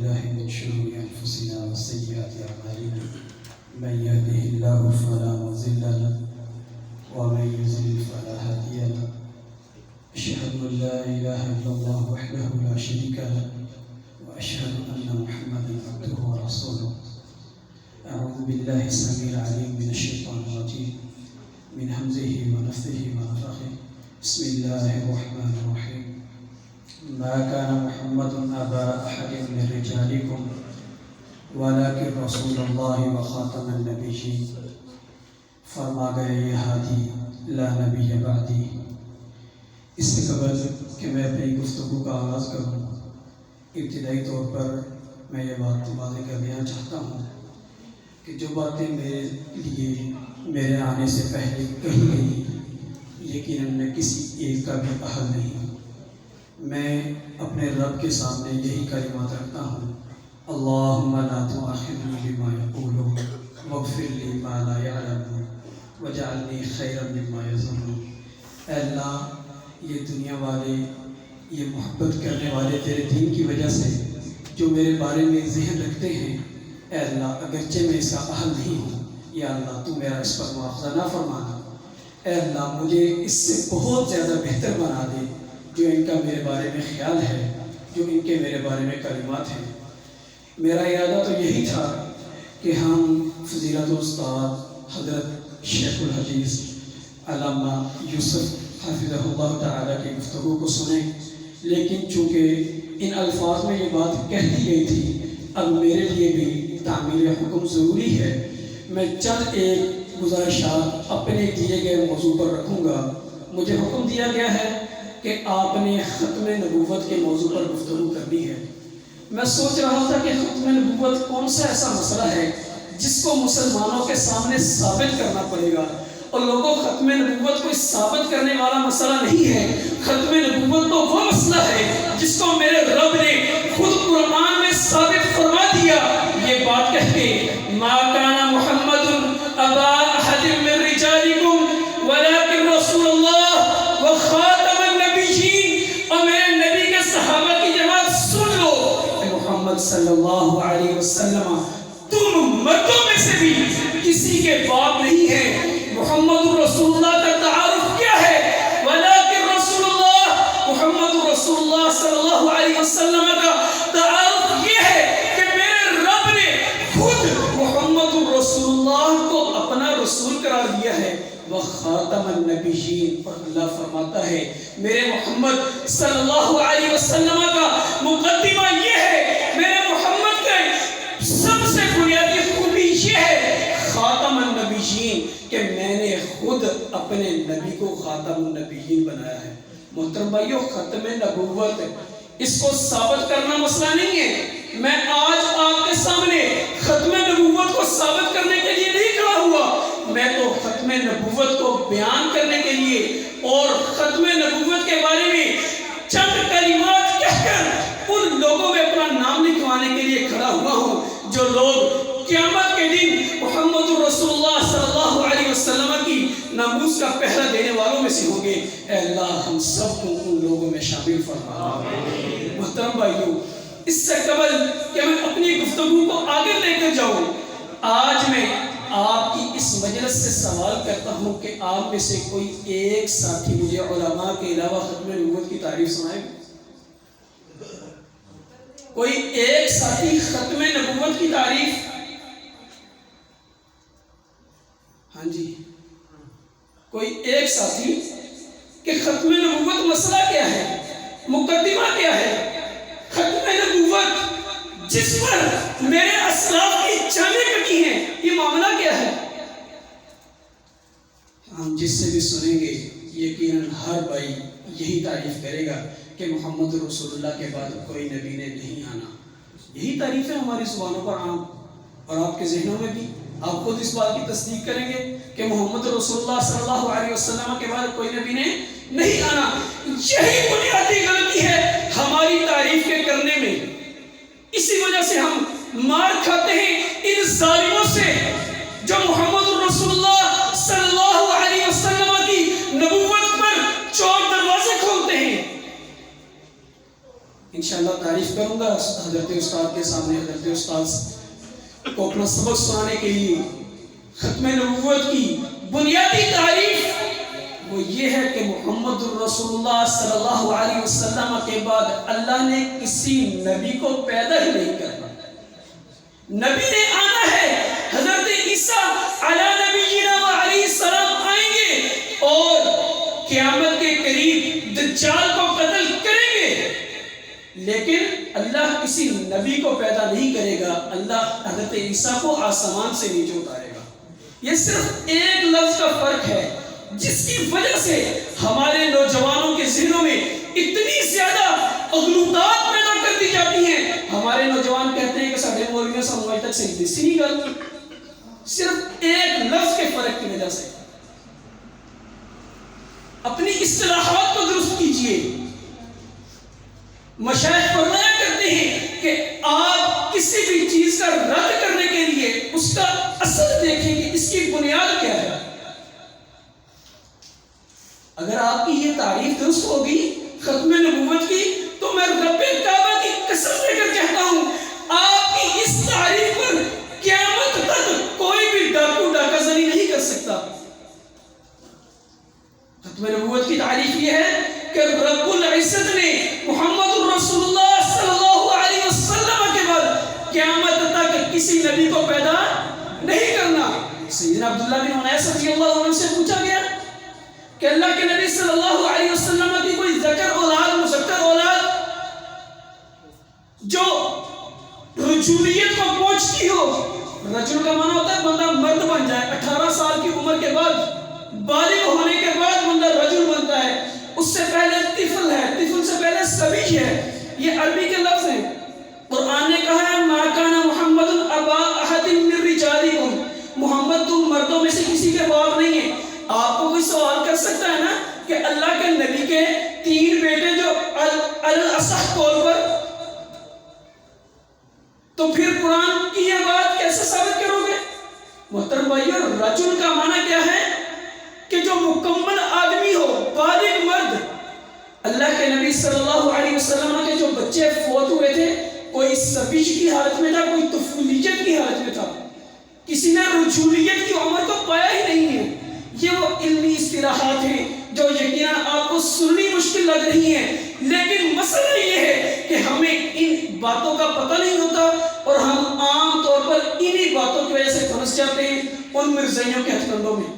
بالله من شرور أنفسنا وسيئات أعمالنا من يهده الله فلا مضل له ومن يضلل فلا هادي له أشهد أن لا إله إلا الله وحده لا شريك له وأشهد أن محمدا عبده ورسوله أعوذ بالله السميع العليم من الشيطان الرجيم من همزه ونفثه ونفخه بسم الله الرحمن الرحيم ما كان محمد أبا أحد من رجالكم ولكن رسول الله وخاتم النبيين فرما گئے یہ ہادی لا نبی بعدی۔ اس سے قبل کہ میں اپنی گفتگو کا آغاز کروں، ابتدائی طور پر میں یہ بات واضح کر دینا چاہتا ہوں کہ جو باتیں میرے لیے میرے آنے سے پہلے کہی گئی یقیناً میں کسی ایک کا بھی اہل نہیں ہوں۔ میں اپنے رب کے سامنے یہی کلمات رکھتا ہوں، اللہم لا تؤاخذنی بما یقولون واغفر لی ما لا یعلمون وجعلنی خیرا مما یظنون۔ اے اللہ، یہ دنیا والے، یہ محبت کرنے والے تیرے دین کی وجہ سے جو میرے بارے میں ذہن رکھتے ہیں، اے اللہ اگرچہ میں اس کا اہل نہیں ہوں، یا اللہ تو میرا اس پر مواخذہ نہ فرمانا۔ اے اللہ مجھے اس سے بہت زیادہ بہتر بنا دے جو ان کا میرے بارے میں خیال ہے، جو ان کے میرے بارے میں کلمات ہیں۔ میرا ارادہ تو یہی تھا کہ ہم فضیلت استاد حضرت شیخ الحدیث علامہ یوسف حفظہ اللہ تعالیٰ کی گفتگو کو سنیں، لیکن چونکہ ان الفاظ میں یہ بات کہہ دی گئی تھی، اب میرے لیے بھی تعمیل حکم ضروری ہے۔ میں چند ایک گزارشات اپنے دیے گئے موضوع پر رکھوں گا۔ مجھے حکم دیا گیا ہے کہ آپ نے ختم نبوت کے موضوع پر گفتگو کرنی ہے۔ میں سوچ رہا تھا کہ ختم نبوت کون سا ایسا مسئلہ ہے جس کو مسلمانوں کے سامنے ثابت کرنا پڑے گا، اور لوگوں ختم نبوت کو ثابت کرنے والا مسئلہ نہیں ہے۔ ختم نبوت تو وہ مسئلہ ہے جس کو میرے رب نے خود قرآن میں ثابت فرما دیا، یہ بات کہہ کے ما کان محمد ابا احد من رجالکم ولکن رسول اللہ وخاتم النبیین۔ اور میرے نبی کے صحابہ کی جماعت سن لو، محمد صلی اللہ علیہ وسلم تم مردوں میں سے بھی کسی کے باپ نہیں ہے۔ محمد رسول اللہ کا تعارف کیا ہے؟ ولیکن رسول اللہ، محمد رسول اللہ صلی اللہ علیہ وسلم کا تعارف یہ ہے کہ میرے رب نے خود محمد رسول اللہ کو اپنا رسول قرار دیا ہے۔ وخاتم النبیین، اور اللہ فرماتا ہے میرے محمد صلی اللہ علیہ وسلم کا مقدمہ یہ ہے، میرے محمد کا سب سے بنیادی خوبی یہ ہے خاتم النبیین کہ میں نے خود اپنے نبی کو خاتم النبیین بنایا ہے۔ محترم بھائیو، ختم نبوت اس کو ثابت کرنا مسئلہ نہیں ہے۔ میں آج آپ کے سامنے ختم نبوت کو ثابت کرنے کے لیے نہیں کھڑا ہوا، میں تو ختم نبوت کو بیان کرنے کے لیے اور ختم نبوت کے بارے میں چند کلمات کہہ کر ان لوگوں میں اپنا نام لکھوانے کے لیے کھڑا ہوا ہوں جو لوگ قیامت کے دن محمد رسول اللہ صلی اللہ علیہ وسلم کی ناموس کا پہرا دینے والوں میں سے ہوں گے۔ اے اللہ ہم سب کو ان لوگوں میں شامل فرما۔ محترم بھائیو، اس سے قبل کہ میں اپنی گفتگو کو آگے لے کر جاؤں، آج میں آپ کی اس مجلس سے سوال کرتا ہوں کہ آپ میں سے کوئی ایک ساتھی مجھے علماء کے علاوہ ختم نبوت کی تعریف سنائے؟ کوئی ایک ساتھی ختم نبوت کی تعریف؟ ہاں جی، کوئی ایک ساتھی کہ ختم نبوت مسئلہ کیا ہے، مقدمہ کیا ہے؟ ختم نبوت جس پر میرے اسلاف کی جانیں کٹی ہیں، یہ معاملہ کیا ہے؟ ہم جس سے بھی سنیں گے یقیناً ہر بھائی یہی تعریف کرے گا کہ محمد رسول اللہ کے بعد کوئی نبی نے نہیں آنا۔ یہی تعریف ہے ہماری زبانوں پر عام، اور آپ کے ذہنوں میں بھی۔ آپ خود اس بات کی تصدیق کریں گے کہ محمد رسول اللہ صلی اللہ علیہ وسلم کے بعد کوئی نبی نے نہیں آنا۔ یہی بنیادی غلطی ہے ہماری تعریف کے کرنے میں، اسی وجہ سے ہم مار کھاتے ہیں ان ظالموں سے جو محمد رسول اللہ صلی اللہ علیہ وسلم کی نبوت پر چور دروازے کھولتے ہیں۔ انشاءاللہ تعریف کروں گا حضرت استاد کے سامنے. حضرت استاد کو اپنا سبق سنانے کے لیے ختم نبوت کی بنیادی تعریف وہ یہ ہے کہ محمد الرسول اللہ صلی اللہ علیہ وسلم کے بعد اللہ نے کسی نبی کو پیدا ہی نہیں کرنا. نبی نے آنا ہے. حضرت عیسیٰ علیہ نبینا و علیہ السلام آئیں گے اور قیامت کے قریب دجال کو قتل کریں گے، لیکن اللہ کسی نبی کو پیدا نہیں کرے گا. اللہ حضرت عیسیٰ کو آسمان سے نیچے اتارے گا. یہ صرف ایک لفظ کا فرق ہے جس کی وجہ سے ہمارے نوجوانوں کے ذہنوں میں اتنی زیادہ اغلوطات پیدا کر دی جاتی ہیں. ہمارے نوجوان کہتے ہیں کہ ساڑھے مولویوں سے ہم تک صحیح دیسی نہیں کرتے، صرف ایک لفظ کے فرق کی وجہ سے. اپنی اصطلاحات کو درست کیجئے. مشائخ فرمایا کرتے ہیں کہ آپ کسی بھی چیز کا رد کرنے کے لیے اس کا اصل دیکھیں کہ اس کی بنیاد کیا ہے. اگر آپ کی یہ تعریف درست ہوگی ختم نبوت کی تو میں رب کعبہ کی قسم لے کر کہتا ہوں آپ کی اس تعریف پر قیامت تک کوئی بھی ڈاکو ڈاکہ زنی نہیں کر سکتا. ختم نبوت کی تعریف یہ ہے کہ رب العزت نے محمد الرسول اللہ صلی اللہ علیہ وسلم کے بعد قیامت تک کسی نبی کو پیدا نہیں کرنا. سیدنا عبداللہ بن انیس رضی اللہ عنہ سے پوچھا گیا کہ اللہ کے نبی صلی اللہ علیہ وسلم کی کوئی ذکر اولاد مذکر اولاد جو رجولیت کو پہنچتی ہو. رجل کا معنی ہوتا ہے بندہ مرد بن جائے. 18 سال کی عمر کے بعد بالغ ہونے کے بعد بندہ رجل بنتا ہے. اس سے پہلے طفل ہے، طفل سے پہلے صبی ہے. یہ عربی کے لفظ ہیں. قرآن نے کہا ہے ما کان محمد ابا احد من رجالکم، محمد تم مردوں میں سے کسی کے باپ نہیں ہے. آپ کو کوئی سوال کر سکتا ہے نا کہ اللہ کے نبی کے 3 بیٹے جو الاصح قول پر، تو پھر قرآن کی یہ بات کیسے ثابت کرو گے؟ محترم بھائیو، رجل کا معنی کیا ہے کہ جو مکمل آدمی ہو، بالغ مرد. اللہ کے نبی صلی اللہ علیہ وسلم کے جو بچے فوت ہوئے تھے کوئی سبیج کی حالت میں تھا، کوئی طفولیت کی حالت میں تھا. کسی نے رجولیت کی عمر کو پایا ہی نہیں ہے. یہ وہ علمی اصطلاحات ہیں جو یقیناً آپ کو سننی مشکل لگ رہی ہیں، لیکن مسئلہ یہ ہے کہ ہمیں ان باتوں کا پتہ نہیں ہوتا اور ہم عام طور پر انہی باتوں کی وجہ سے پھنس جاتے ہیں ان مرزائیوں کے ہتھ کنڈوں میں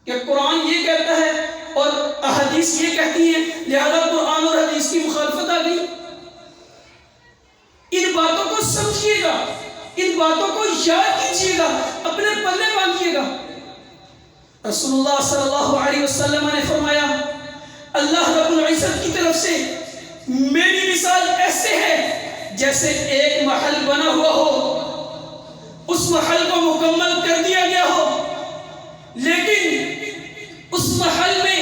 کہ قرآن یہ کہتا ہے اور احادیث یہ کہتی ہیں لہذا قرآن اور حدیث کی مخالفت آ گئی. ان باتوں کو سمجھیے گا، ان باتوں کو یاد کیجیے گا، اپنے پلے باندھیے گا. رسول اللہ صلی اللہ علیہ وسلم نے فرمایا اللہ رب العزت کی طرف سے میری مثال ایسے ہے جیسے ایک محل بنا ہوا ہو، اس محل کو مکمل کر دیا گیا ہو، لیکن اس محل میں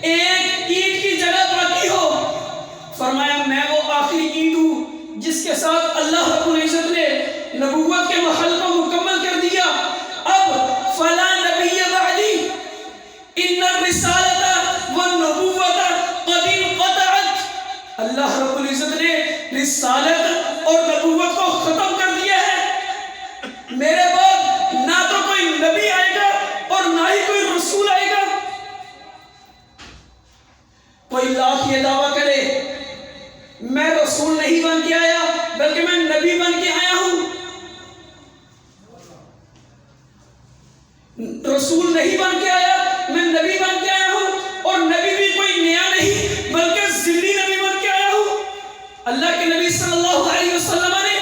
ایک اینٹ کی جگہ باقی ہو. فرمایا میں وہ آخری اینٹ ہوں جس کے ساتھ اللہ رب العزت نے نبوت کے محل کو مکمل کر دیا. اب فلا نبی بعدی ان الرسالۃ والنبوۃ قد انقطعت. اللہ رب العزت نے رسالت اور نبوت کو ختم کر دیا ہے. میرے بعد نہ تو کوئی نبی آئے گا اور نہ ہی کوئی رسول آئے گا. کوئی لاکھ یہ دعویٰ کرے میں رسول نہیں بن کے آیا بلکہ میں نبی بن کے آیا ہوں. رسول نہیں بن کے آیا، میں نبی بن کے آیا ہوں، اور نبی بھی کوئی نیا نہیں بلکہ ذلی نبی بن کے آیا ہوں. اللہ کے نبی صلی اللہ علیہ وسلم نے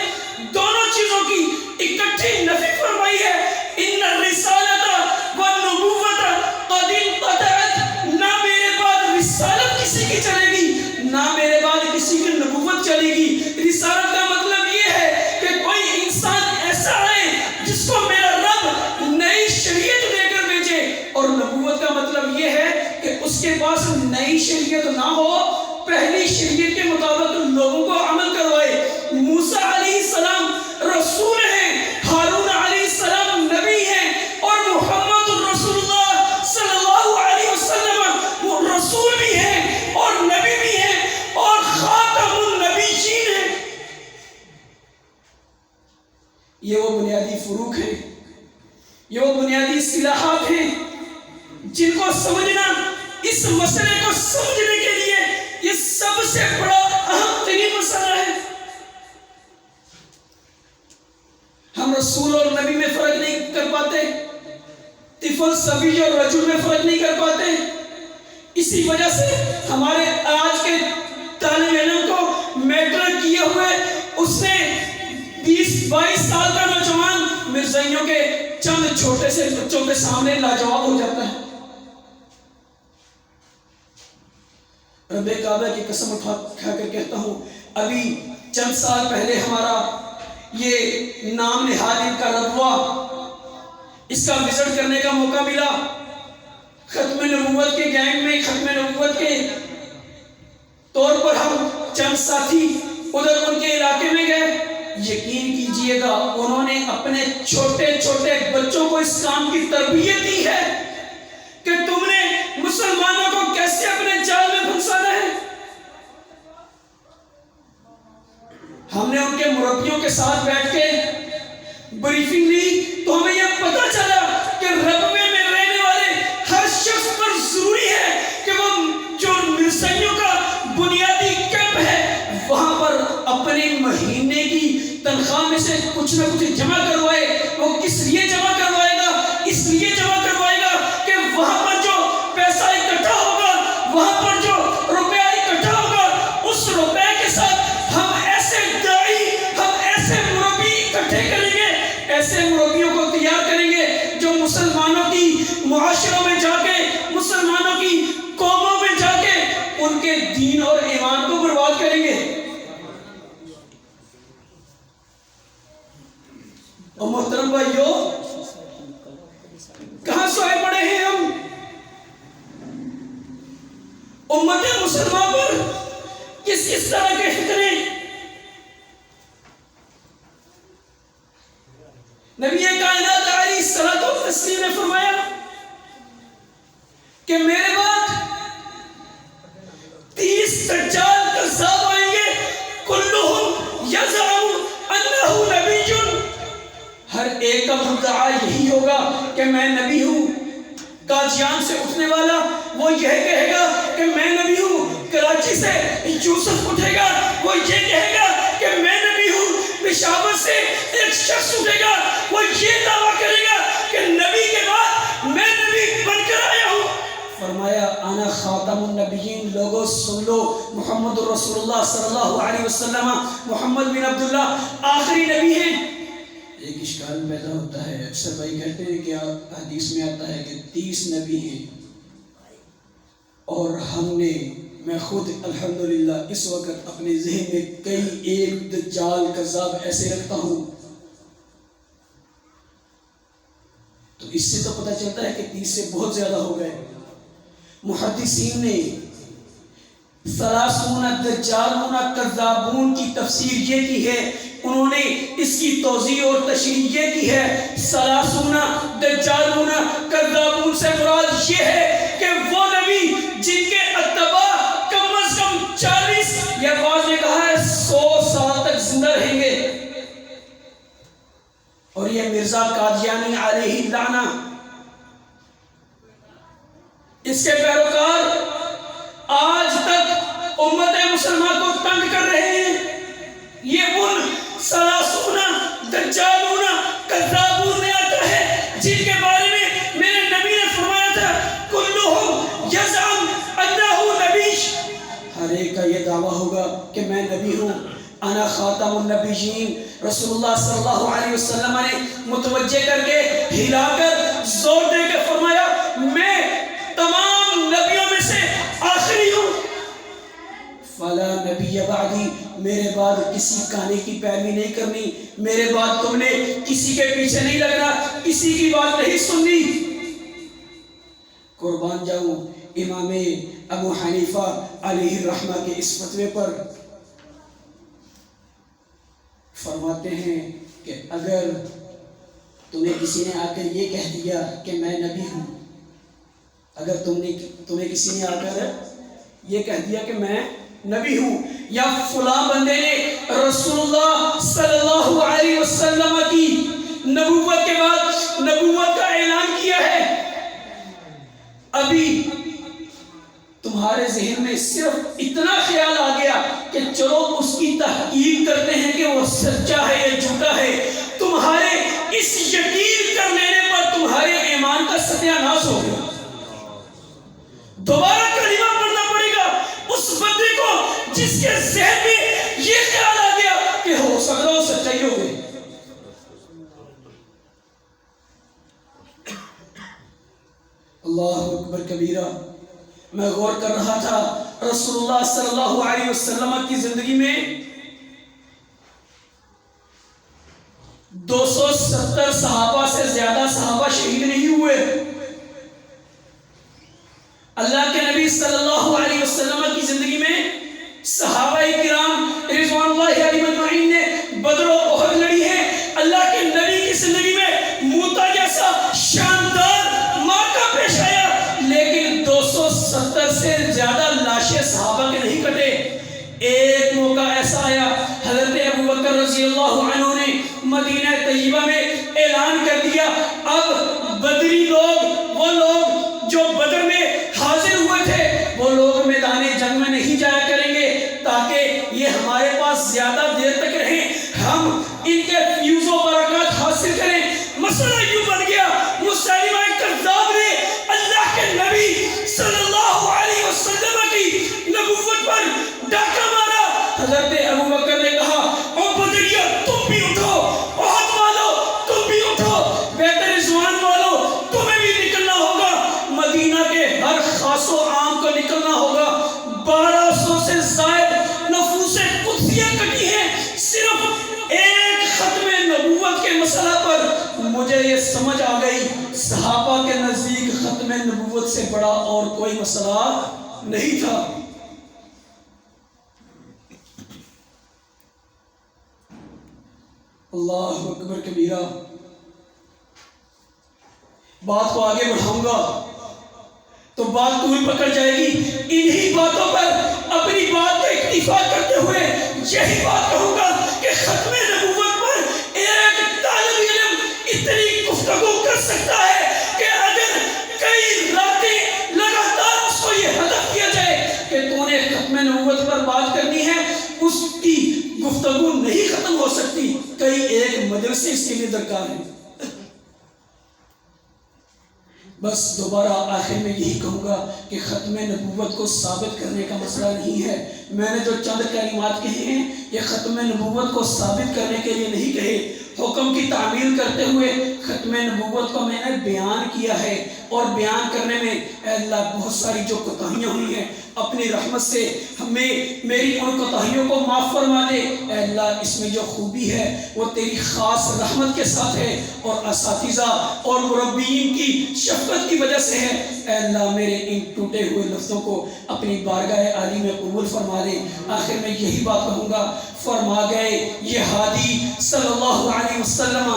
دونوں چیزوں کی اکٹھی نفی فرمائی ہے. ان الرسالۃ والنبوۃ قد انقطعت. نہ میرے بعد رسالت کسی کی چلے گی نہ میرے بعد کسی کی نبوت چلے گی. رسالت کا مطلب یہ ہے کہ کوئی انسان ایسا ہے جس کو میرا رب نئی شریعت دے کر بھیجے، اور نبوت کا مطلب یہ ہے کہ اس کے پاس نئی شریعت نہ ہو، پہلی شریعت کے مطابق لوگوں کو عمل کروائے. موسیٰ علیہ السلام رسول ہیں، ہارون علیہ السلام نبی ہیں، اور محمد رسول اللہ صلی اللہ علیہ وسلم وہ رسول بھی ہیں اور نبی بھی ہیں اور فروق ہیں، یہ وہ بنیادی اصطلاحات ہیں جن کو سمجھنا، اس مسئلے کو سمجھنے کے لیے یہ سب سے بڑا اہم ترین مسئلہ ہے۔ ہم رسول اور نبی میں فرق نہیں کر پاتے، طفل صبی اور رجل میں فرق نہیں کر پاتے۔ اسی وجہ سے ہمارے آج کے طالب علم کو میٹرک کیے ہوئے اس نے 20-22 سال کا نوجوان مرزائیوں کے چند چھوٹے سے بچوں کے سامنے لاجواب ہو جاتا ہے۔ رب کعبہ کی قسم اٹھا کر کہتا ہوں، ابھی چند سال پہلے ہمارا یہ نام نہاد ان کا رضوہ، اس کا وزٹ کرنے کا موقع ملا۔ ختم نبوت کے گینگ میں، ختم نبوت کے طور پر ہم چند ساتھی ادھر ان کے علاقے میں گئے۔ یقین کیجئے گا انہوں نے اپنے چھوٹے چھوٹے بچوں کو اس کام کی تربیت دی ہے کہ تم نے مسلمانوں کو کیسے اپنے جال میں پھنسانا ہے۔ ہم نے ان کے مربیوں کے ساتھ بیٹھ کے بریفنگ لی تو ہمیں یہ پتہ چلا کہ رقبے میں رہنے والے ہر شخص پر ضروری ہے کہ وہ جو مرزائیوں کا بنیادی کیمپ ہے وہاں پر اپنے مہینے کی تنخواہ میں سے کچھ نہ کچھ جمع کروائے۔ وہ کس لیے جمع کروائے گا؟ اس لیے جمع کروائے گا کہ وہاں پر جو پیسہ اکٹھا ہوگا، وہاں پر جو روپیہ اکٹھا ہوگا، اس روپے کے ساتھ ہم ایسے داعی، ہم ایسے مربی اکٹھے کریں گے، ایسے مربیوں کو تیار کریں گے جو مسلمانوں کی معاشروں میں جا کے، مسلمانوں کی قوموں میں جا کے ان کے دین اور ایمان کو برباد کریں گے۔ اور محترم بھائیو، کہاں سوئے پڑے ہیں ہم؟ امت مسلمہ پر کس طرح کے فتنے؟ نبی کائنات علیہ الصلوۃ والتسلیم نے فرمایا کہ میرے بعد 30 دجال کذاب آئیں گے، کلہم یزعم انہ نبی، ہر ایک کا مدعا یہی ہوگا کہ میں نبی ہوں۔ قادیان سے اٹھنے والا وہ یہ کہے گا کہ میں نبی ہوں۔ کراچی سے یوسف اٹھے گا، وہ یہ کہے گا کہ میں نبی ہوں۔ پشاور سے ایک شخص اٹھے گا، وہ یہ دعویٰ کرے گا کہ نبی کے بعد میں نبی بن کر آیا ہوں۔ فرمایا انا خاتم النبیین، لوگوں سن لو، محمد رسول اللہ صلی اللہ علیہ وسلم، محمد بن عبداللہ آخری نبی ہیں۔ ایک اشکال پیدا ہوتا ہے، اکثر بھائی کہتے ہیں کہ حدیث میں آتا ہے کہ 30 نبی ہیں، اور ہم نے، میں خود الحمدللہ اس وقت اپنے ذہن میں کئی ایک دجال کذاب ایسے رکھتا ہوں، تو اس سے تو پتہ چلتا ہے کہ 30 سے بہت زیادہ ہو گئے۔ محدثین نے 30 دجالون کذابون کی تفسیر یہ کی ہے، انہوں نے اس کی توضیح اور تشریح یہ کی ہے، 30 دجالون کذابون سے مراد یہ ہے کہ وہ نبی جن کے اتباع کم از کم 40 یا بعض نے کہا ہے 100 سال تک زندہ رہیں گے، اور یہ مرزا قادیانی علیہ اللعنہ، اس کے پیروکار آج تک امت مسلمہ کو تنگ کر رہے ہیں۔ یہ ان 30 دجالون کذابون میں آتا ہے جن کے بارے میں میرے نبی نے فرمایا تھا کلہم یزعم انہ نبی، ہر ایک کا یہ دعویٰ ہوگا کہ میں نبی ہوں۔ انا خاتم النبیین، رسول اللہ صلی اللہ علیہ وسلم نے متوجہ کر کے، ہلا کر، زور دے کے فرمایا میں تمام نبیوں میں سے آخری ہوں۔ فلا نبی بعدی، میرے بعد کسی کہانی کی پیروی نہیں کرنی، میرے بعد تم نے کسی کے پیچھے نہیں لگنا، کسی کی بات نہیں سننی۔ قربان جاؤں امام ابو حنیفہ علیہ الرحمہ کے اس فتوے پر، فرماتے ہیں کہ اگر تمہیں کسی نے آ کر یہ کہہ دیا کہ میں نبی ہوں، اگر تمہیں کسی نے آ کر یہ کہہ دیا کہ میں نبی ہوں، یا فلاں بندے نے رسول اللہ صلی اللہ علیہ وسلم کی نبوت کے بعد نبوت کا اعلان کیا ہے، ابھی تمہارے ذہن میں صرف اتنا خیال آ گیا کہ چلو اس کی تحقیق کرتے ہیں کہ وہ سچا ہے یا جھوٹا ہے، تمہارے اس یقین کر لینے پر تمہارے ایمان کا ستیہ ناش ہو گیا، دوبارہ کلمہ پڑھنا پڑے گا اس بندے کو جس کے ذہن میں یہ خیال آ گیا کہ ہو سکتا ہو سچائی ہو گئی۔ اللہ اکبر کبیرہ۔ میں غور کر رہا تھا رسول اللہ صلی اللہ علیہ وسلم کی زندگی میں 270 صحابہ سے زیادہ صحابہ شہید نہیں ہوئے۔ اللہ کے نبی صلی اللہ علیہ وسلم کی زندگی میں صحابہ کرام رضوان اللہ علیہم اجمعین نے بدر و احد لڑی ہے۔ اللہ کے نبی کی زندگی میں موتا جیسا شاندار معرکہ پیش آیا، لیکن 270 سے زیادہ لاشیں صحابہ کے نہیں کٹے۔ ایک موقع ایسا آیا، حضرت ابوبکر رضی اللہ عنہ نے مدینہ طیبہ میں اعلان کر دیا، اب بدری لوگ، وہ لوگ جو بدر میں حاضر ہوئے تھے، وہ لوگ میدان جنگ میں نہیں جایا کریں گے تاکہ یہ ہمارے پاس زیادہ دیر تک رہیں، ہم ان کے فیوز و برکات حاصل کریں۔ مسئلہ یوں بن گیا، مسیلمہ کذاب نے اللہ کے نبی صلی اللہ علیہ وسلم کی نبوت پر ڈاکہ مارا۔ حضرت ابوبکر نے کہا، او بدریہ تم بھی اٹھو، احد والو تم بھی اٹھو، بیت رضوان والو تمہیں بھی نکلنا ہوگا، مدینہ کے ہر خاص و عام کو نکلنا ہوگا۔ 1200 سے زائد نفوس قدسیہ کٹی ہیں صرف ایک ختم نبوت کے مسئلہ پر۔ مجھے یہ سمجھ آ گئی، صحابہ کے نزدیک ختم نبوت سے بڑا اور کوئی مسئلہ نہیں تھا۔ اللہ اکبر کبیرہ۔ بات کو آگے بڑھاؤں گا تو بات طول پکڑ جائے گی۔ انہی باتوں پر اپنی بات کا اکتفا کرتے ہوئے یہی بات کہوں گا کہ ختم نبوت پر ایک طالب علم اتنی گفتگو کر سکتا ہے کہ اگر کئی راتیں لگاتار اس کو یہ ہدف کیا جائے کہ تو نے ختم نبوت پر بات کرنی ہے، اس کی گفتگو نہیں ختم ہو سکتی۔ کئی ایک مدرسے اس کے لیے درکار ہے۔ بس دوبارہ آخر میں یہی کہوں گا کہ ختم نبوت کو ثابت کرنے کا مسئلہ نہیں ہے۔ میں نے جو چند کلمات کہے ہیں یہ ختم نبوت کو ثابت کرنے کے لیے نہیں کہے، حکم کی تعمیل کرتے ہوئے ختم نبوت کو میں نے بیان کیا ہے، اور بیان کرنے میں اے اللہ بہت ساری جو کوتاہیاں ہوئی ہیں اپنی رحمت سے ہمیں میری ان کوتاہیوں کو معاف فرما دے۔ اے اللہ اس میں جو خوبی ہے وہ تیری خاص رحمت کے ساتھ ہے، اور اساتذہ اور مربیین کی شفقت کی وجہ سے ہے۔ اے اللہ میرے ان ٹوٹے ہوئے لفظوں کو اپنی بارگاہ عالی میں قبول فرما دے۔ آخر میں یہی بات کہوں گا، فرما گئے یہ ہادی صلی اللہ علیہ وسلم،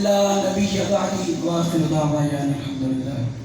لا نبی بعدی، وآخر دعوانا الحمدللہ۔